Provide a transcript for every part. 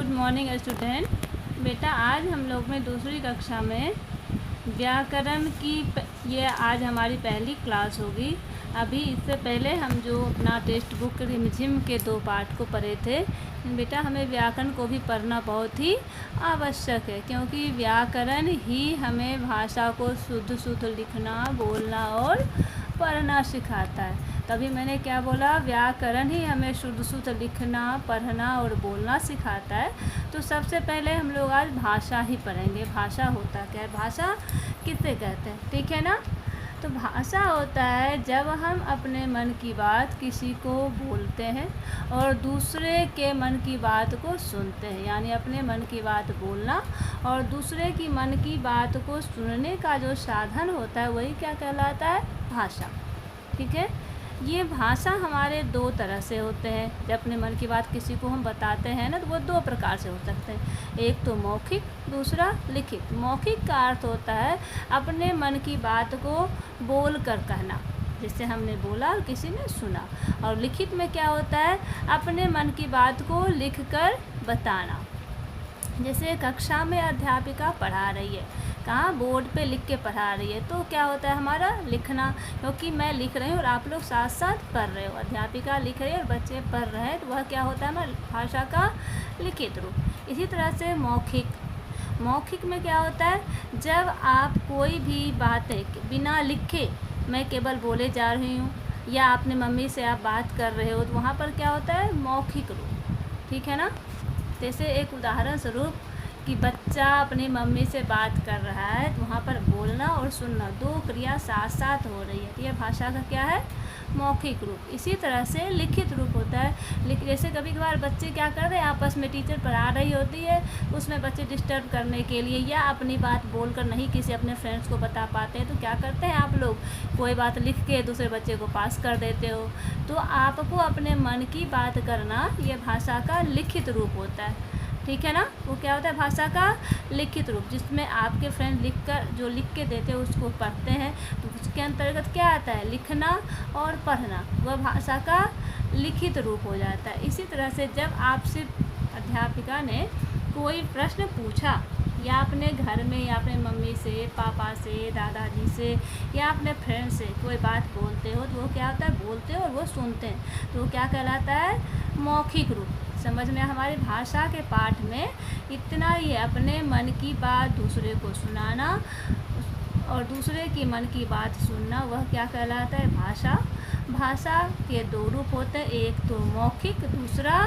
Good morning student. बेटा आज हम लोग में दूसरी कक्षा में व्याकरण की ये आज हमारी पहली क्लास होगी। अभी इससे पहले हम जो अपना टेक्स्ट बुक रिमझिम के 2 पार्ट को पढ़े थे। बेटा हमें व्याकरण को भी पढ़ना बहुत ही आवश्यक है, क्योंकि व्याकरण ही हमें भाषा को शुद्ध शुद्ध लिखना, बोलना और पढ़ना सिखाता है। तभी मैंने क्या बोला, व्याकरण ही हमें शुद्ध शुद्ध लिखना, पढ़ना और बोलना सिखाता है। तो सबसे पहले हम लोग आज भाषा ही पढ़ेंगे। भाषा होता क्या है, भाषा किसे कहते हैं, ठीक है ना। तो भाषा होता है जब हम अपने मन की बात किसी को बोलते हैं और दूसरे के मन की बात को सुनते हैं, यानी अपने मन की बात बोलना और दूसरे की मन की बात को सुनने का जो साधन होता है वही क्या कहलाता है, भाषा। ठीक है, ये भाषा हमारे 2 तरह से होते हैं। जब अपने मन की बात किसी को हम बताते हैं ना, तो वो 2 प्रकार से हो सकते हैं। एक तो मौखिक, दूसरा लिखित। मौखिक का अर्थ होता है अपने मन की बात को बोल कर कहना, जिससे हमने बोला और किसी ने सुना। और लिखित में क्या होता है, अपने मन की बात को लिख कर बताना। जैसे कक्षा में अध्यापिका पढ़ा रही है, कहाँ बोर्ड पे लिख के पढ़ा रही है, तो क्या होता है हमारा लिखना, क्योंकि मैं लिख रही हूँ और आप लोग साथ साथ पढ़ रहे हो। अध्यापिका लिख रही है और बच्चे पढ़ रहे हैं, तो वह क्या होता है हमारी भाषा का लिखित रूप। इसी तरह से मौखिक। मौखिक में क्या होता है, जब आप कोई भी बातें बिना लिखे, मैं केवल बोले जा रही हूँ, या अपने मम्मी से आप बात कर रहे हो, तो वहाँ पर क्या होता है मौखिक रूप। ठीक है ना। जैसे एक उदाहरण स्वरूप कि बच्चा अपनी मम्मी से बात कर रहा है, तो वहाँ पर बोलना और सुनना 2 क्रिया साथ साथ हो रही है, तो यह भाषा का क्या है, मौखिक रूप। इसी तरह से लिखित रूप होता है। जैसे कभी कभार बच्चे क्या कर रहे हैं, आपस में टीचर पढ़ा रही होती है, उसमें बच्चे डिस्टर्ब करने के लिए या अपनी बात बोलकर नहीं किसी अपने फ्रेंड्स को बता पाते हैं, तो क्या करते हैं आप लोग, कोई बात लिख के दूसरे बच्चे को पास कर देते हो। तो आपको अपने मन की बात करना, ये भाषा का लिखित रूप होता है। ठीक है ना। वो क्या होता है, भाषा का लिखित रूप, जिसमें आपके फ्रेंड जो लिख के देते हैं उसको पढ़ते हैं, तो उसके अंतर्गत क्या आता है, लिखना और पढ़ना, वह भाषा का लिखित रूप हो जाता है। इसी तरह से जब आपसे अध्यापिका ने कोई प्रश्न पूछा, या अपने घर में या अपने मम्मी से, पापा से, दादाजी से या अपने फ्रेंड से कोई बात बोलते हो, तो वो क्या होता है, बोलते हो और वो सुनते हैं, तो वो क्या कहलाता है, मौखिक रूप। समझ में, हमारी भाषा के पाठ में इतना ही है, अपने मन की बात दूसरे को सुनाना और दूसरे की मन की बात सुनना, वह क्या कहलाता है, भाषा। भाषा के 2 रूप होते हैं, एक तो मौखिक, दूसरा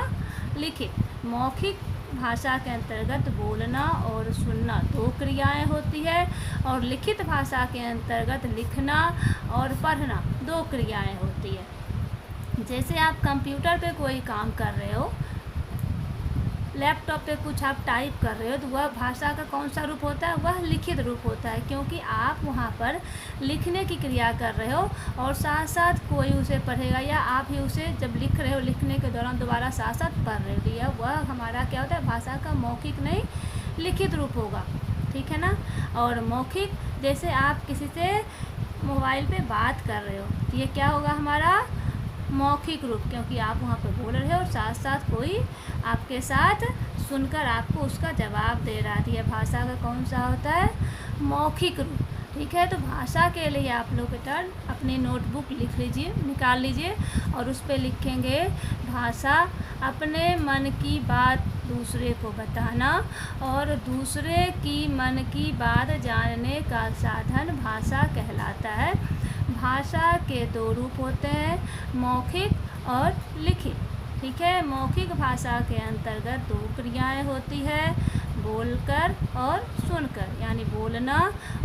लिखित। मौखिक भाषा के अंतर्गत बोलना और सुनना 2 क्रियाएं होती है, और लिखित भाषा के अंतर्गत लिखना और पढ़ना 2 क्रियाएं होती है। जैसे आप कंप्यूटर पे कोई काम कर रहे हो, लैपटॉप पे कुछ आप टाइप कर रहे हो, तो वह भाषा का कौन सा रूप होता है, वह लिखित रूप होता है, क्योंकि आप वहाँ पर लिखने की क्रिया कर रहे हो और साथ साथ कोई उसे पढ़ेगा, या आप ही उसे जब लिख रहे हो, लिखने के दौरान दोबारा साथ साथ पढ़ रहे हो, या वह हमारा क्या होता है, भाषा का मौखिक नहीं लिखित रूप होगा। ठीक है ना। और मौखिक, जैसे आप किसी से मोबाइल पे बात कर रहे हो, तो ये क्या होगा हमारा मौखिक रूप, क्योंकि आप वहाँ पर बोल रहे हो और साथ साथ कोई आपके साथ सुनकर आपको उसका जवाब दे रहा है। यह भाषा का कौन सा होता है, मौखिक रूप। ठीक है, तो भाषा के लिए आप लोग बेटा अपनी नोटबुक लिख लीजिए, निकाल लीजिए, और उस पर लिखेंगे भाषा अपने मन की बात दूसरे को बताना और दूसरे की मन की बात जानने का साधन भाषा कहलाता है। भाषा के 2 रूप होते हैं, मौखिक और लिखित। ठीक है, मौखिक भाषा के अंतर्गत 2 क्रियाएं होती है, बोलकर और सुनकर, यानी बोलना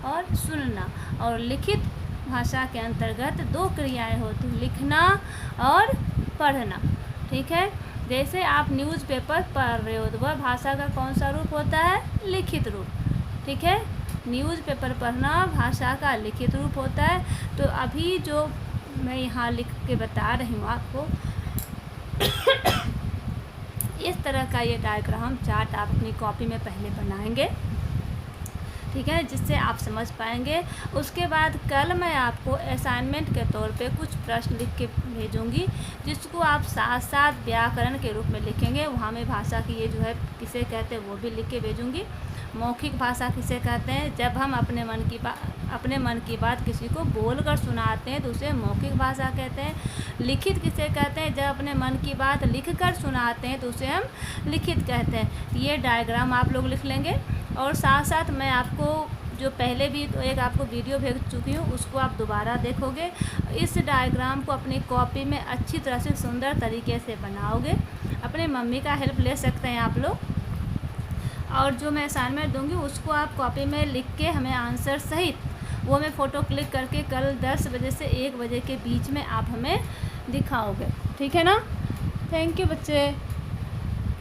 और सुनना। और लिखित भाषा के अंतर्गत 2 क्रियाएं होती हैं, लिखना और पढ़ना। ठीक है, जैसे आप न्यूज़पेपर पढ़ रहे हो, तो वह भाषा का कौन सा रूप होता है, लिखित रूप। ठीक है, न्यूज़पेपर पढ़ना भाषा का लिखित रूप होता है। तो अभी जो मैं यहाँ लिख के बता रही हूँ आपको, इस तरह का ये डायग्राम चार्ट आप अपनी कॉपी में पहले बनाएंगे। ठीक है, जिससे आप समझ पाएंगे। उसके बाद कल मैं आपको असाइनमेंट के तौर पे कुछ प्रश्न लिख के भेजूंगी, जिसको आप साथ साथ व्याकरण के रूप में लिखेंगे। वहाँ में भाषा की ये जो है किसे कहते हैं वो भी लिख के भेजूंगी। मौखिक भाषा किसे कहते हैं, जब हम अपने मन की बात किसी को बोलकर सुनाते हैं तो उसे मौखिक भाषा कहते हैं। लिखित किसे कहते हैं, जब अपने मन की बात लिखकर सुनाते हैं तो उसे हम लिखित कहते हैं। ये डायग्राम आप लोग लिख लेंगे। और साथ साथ मैं आपको जो पहले भी तो एक आपको वीडियो भेज चुकी हूँ, उसको आप दोबारा देखोगे। इस डायग्राम को अपनी कॉपी में अच्छी तरह से सुंदर तरीके से बनाओगे। अपने मम्मी का हेल्प ले सकते हैं आप लोग। और जो मैं असाइनमेंट दूंगी उसको आप कॉपी में लिख के हमें आंसर सहित वो मैं फ़ोटो क्लिक करके कल 10 बजे से 1 बजे के बीच में आप हमें दिखाओगे। ठीक है ना। थैंक यू बच्चे।